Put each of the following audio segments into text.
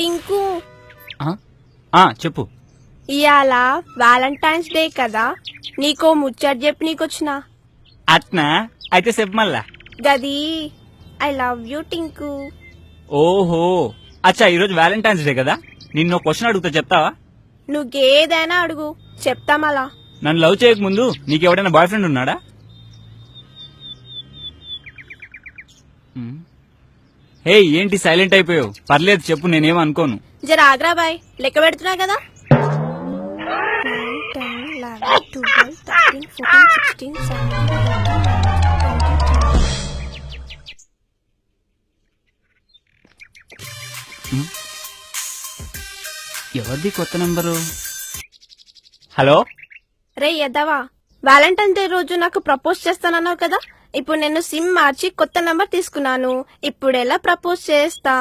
టింకు చెప్పు. ఇయాల Valentine's day కదా, నీకో ముచ్చట చెప్పి నీకొచ్చినా. అట్నా? అయితే చెప్పు మళ్ళా. గది ఐ లవ్ యూ టింకు. ఓహో అచ్చా, ఈరోజు వ్యాలంటైన్స్ డే కదా, నిన్ను క్వశ్చన్ అడుగుతా, చెప్తావా? నువ్వేదైనా అడుగు, చెప్తా మళ్ళా. నన్ను లవ్ చేయక ముందు నీకు ఎవడైనా బాయ్ ఫ్రెండ్ ఉన్నాడా? హే, ఏంటి సైలెంట్ అయిపోయావు? పర్లేదు చెప్పు, నేనేం అనుకోను. జర ఆగ్రా బాయ్, లెక్క పెడుతున్నా కదా. 9, 10, 11, 12, 13, 14, 16, 17, 18, 19. ఎవరిది కొత్త నంబరు? హలో రే ఎద్దవా, వ్యాలంటైన్స్ డే రోజు నాకు ప్రపోజ్ చేస్తానన్నావు కదా, ఇప్పుడు నేను సిమ్ మార్చి కొత్త నంబర్ తీసుకున్నాను. ఇప్పుడు ఎలా ప్రపోజ్ చేస్తా?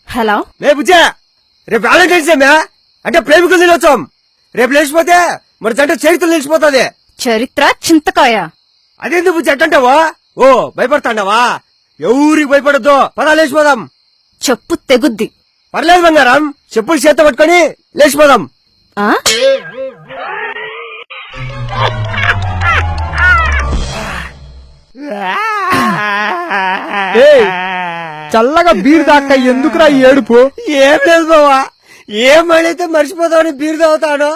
హలో, రేపు రేపు వ్యాలంటైన్స్ డే అంటే ప్రేమికులు దినోత్సవం. రేపు లేచిపోతే మన జంట చరిత్ర నిలిచిపోతుంది. చరిత్ర చింతకాయ. అదేందుకు బుజ్జి అట్టంటావా? ఓ భయపడతాండావా? ఎవరికి భయపడద్దు, పదా లేచిపోదాం. చెప్పు తెగుద్ది. పర్లేదు బంగారం, చెప్పులు చేత పట్టుకొని లేచిపోదాం. ఆ చల్లగా బీర్ దాకా ఎందుకురా ఈ ఏడుపు? ఏం లేదు బావా, ఏమైతే మర్చిపోతామని బీరు తాగుతాడో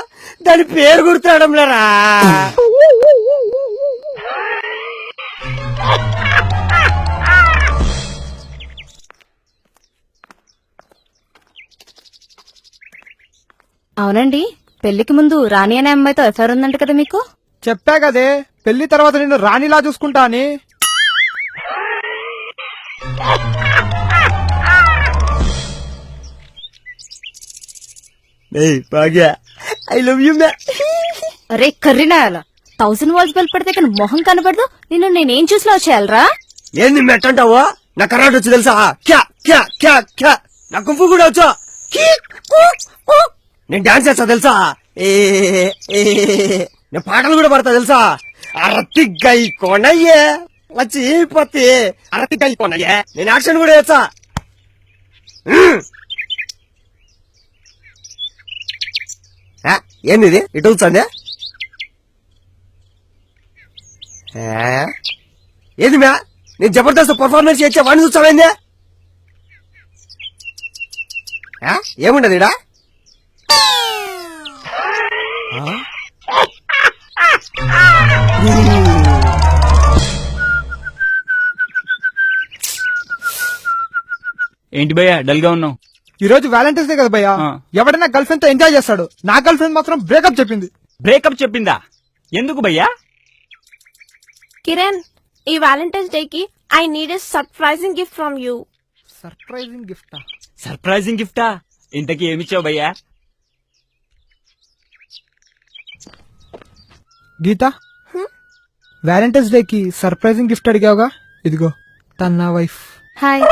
దాని పేరు గుర్తాడం లేరా. అవునండి, పెళ్లికి ముందు రాణి అనే అమ్మాయితో ఎఫ్ఐఆర్ ఉందంట కదా మీకు? చెప్పా కదే, పెళ్లి తర్వాత నిన్ను రాణిలా చూసుకుంటా అని. ఐ లవ్ యూ మ్యా. అరే కర్రీనాయాల, 1000 వాల్స్ బల్బ్ పెడితే కానీ మొహం కనబడదు. నిన్ను నేనేం చూసి లవ్ చేయాలరా? ఏంది మెట్టంటావా? నా కరాటే వచ్చి తెలుసా? క్యా క్యా క్యా క్యా. నా కుంఫు కూడా వచ్చా. నేను డాన్స్ చేస్తా తెలుసా? నేను పాటలు కూడా పడతా తెలుసా? అరటి గై కొనయ్యే వచ్చి పత్తి అరటి గై కొనయ్యే. నేను యాక్షన్ కూడా చేస్తా. ఏంది ఇది ఇటు వచ్చండి? ఏది మ్యా, నేను జబర్దస్త్ పర్ఫార్మెన్స్ చేసే వాడిని చూస్తావేంది? ఏముండదు ఇడా? ఏంటి భయ్యా డల్ గా ఉన్నావు? ఈ రోజు వ్యాలంటైన్స్ డే కదా భయ్యా, ఎవడైనా గర్ల్ ఫ్రెండ్ తో ఎంజాయ్ చేస్తాడు. నా గర్ల్ ఫ్రెండ్ మాత్రం బ్రేకప్ చెప్పింది. బ్రేకప్ చెప్పిందా? ఎందుకు భయ్యా? కిరణ్, ఈ వ్యాలంటైన్స్ డే కి I need a surprising gift from you. Surprising గిఫ్టా? సర్ప్రైజింగ్ గిఫ్టా? ఇంతకీ ఏమిచ్చావు భయ్యా? గీత, వ్యాలంటైన్స్ డే కి సర్ప్రైజింగ్ గిఫ్ట్ అడిగావుగా, ఇదిగో తన నా వైఫ్. హాయ్.